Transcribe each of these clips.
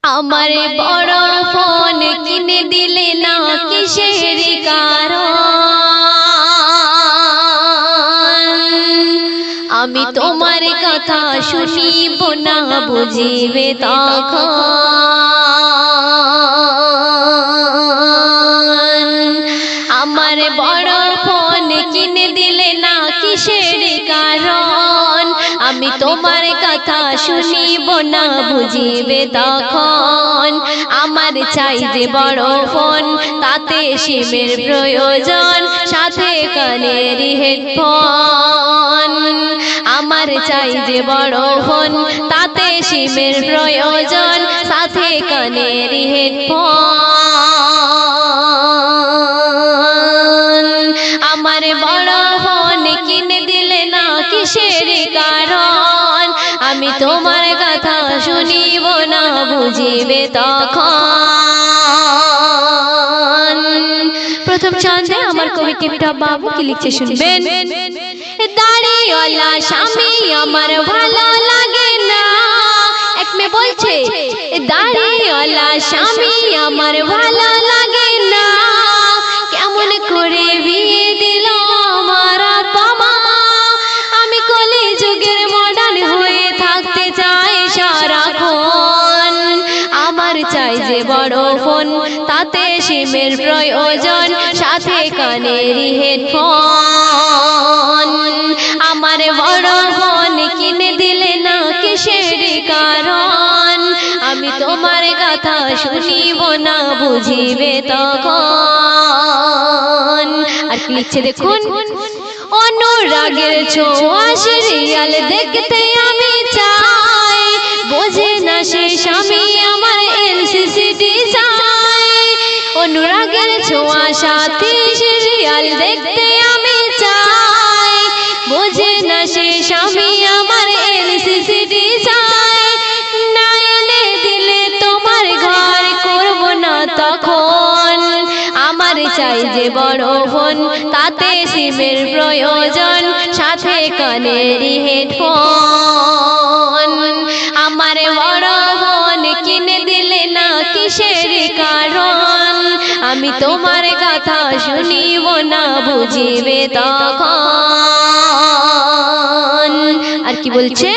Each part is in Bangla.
আমার বড় ফোন কিনে দিলে না কিসের কারণ আমি তোমার কথা শুনিব না বুঝিবে তখন আমার বড় ফোন কিনে দিলে না কিসের কারণ আমি তোমার কথা শুনিব না বুঝিবে তখন আমার চাই যে বড় ফোন তাতে সিমের প্রয়োজন সাথে কানের হেডফোন আমার চাই যে বড় ফোন তাতে সিমের প্রয়োজন সাথে কানের হেডফোন আমার বড় ফোন কিনে দিলে না কিসের কারণ আমি তোমার কথা শুনিব না বুঝিবে তখন প্রথম ছন্দে আমার কবি টিপটপ বাবু কি লিখছে শুনবেন দাড়িওয়ালা স্বামী আমার ভালো লাগে না এক মেয়ে বলছে দাড়িওয়ালা স্বামী আমার ভালো লাগে না কেমন করে বিয়ে দিল আমার বাবা আমি কলি যুগের মডার্ন হয়ে থাকতে চাই সারাক্ষণ আমার চাই যে বড় ফোন তাতে সিমের প্রয়োজন সাথে কানের হেডফোন আমার বড় ফোন কিনে দিলে না কিসের কারণ আমি তোমার কথা শুনিব না বুঝিবে তখন আর কি লিখছে দেখুন অনুরাগের ছোঁয়া সিরিয়াল দেখতে আমি চাই বোঝে না সে স্বামী আমার এলসিডি চাই অনুরাগের ছোঁয়া সাথে সিরিয়াল দেখতে আমি চাই বোঝে না সে স্বামী আমার এলসিডি চাই না এনে দিলে তোমার ঘর করব না তখন আমার চাই যে বড় ফোন তাতে সিমের প্রয়োজন সাথে কানের হেডফোন আমার বড় ফোন কিনে দিলে না কিসের কারণ আমি তোমার কথা শুনিব না বুঝিবে তখন আর কি বলছে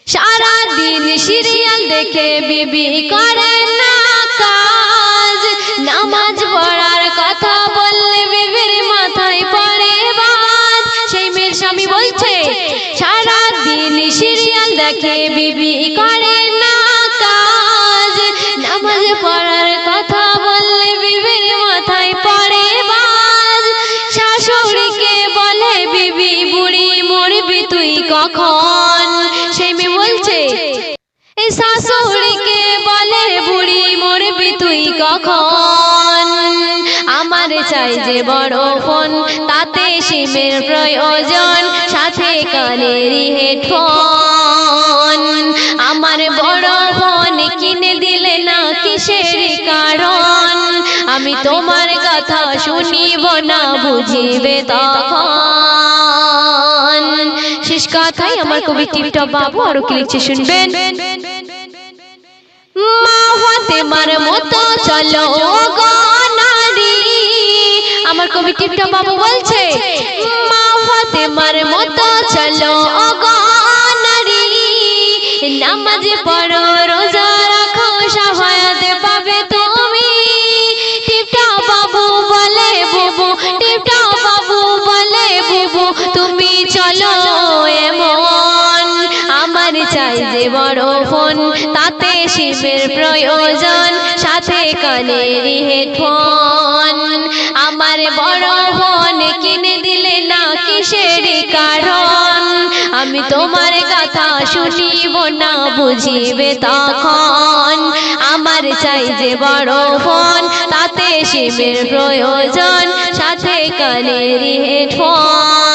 সারা দিন সিরিয়াল দেখে বিবি করে না কাজ নামাজ পড়ার কথা বললে বিবির মাথায় পড়ে বাজ সেই মেয়ের স্বামী বলছে সারা দিন সিরিয়াল দেখে বিবি করে না কাজ নামাজ পড়ার কথা বললে বিবির মাথায় পড়ে বাজ শাশুড়িকে বলে বিবি বুড়ি মরবি তুই কখন সেই মেয়ে বলছে শাশুড়িকে বলে বুড়ি মরবি তুই কখন আমার চাই যে বড় ফোন তাতে সিমের প্রয়োজন সাথে কানের হেডফোন আমার বড় ফোন কিনে দিলে না কিসের কারণ আমি তোমার কথা শুনিব না বুঝিবে তখন শেষ কথাই আমার কবি টিপটপ বাবু আরো কি লিখছে শুনবেন মা ফাতেমার মতো চলো গো নারী আমার কবি টিপটপ বাবু বলছে মা ফাতেমার মতো চলো গো নারী নামাজ পড়ো রোজা রাখো শাফায়াত পাবে তুমি টিপটপ বাবু বলে বুবু টিপটপ বাবু বলে বুবু তুমি চলো এমন আমার চাই যে বড় ফোন তাতে সিমের প্রয়োজন সাথে কানের হেডফোন আমার বড় ফোন কিনে দিলে না কিসের কারণ আমি তোমার কথা শুনিব না বুঝিবে তখন আমার চাই যে বড় ফোন তাতে সিমের প্রয়োজন সাথে কানের হেডফোন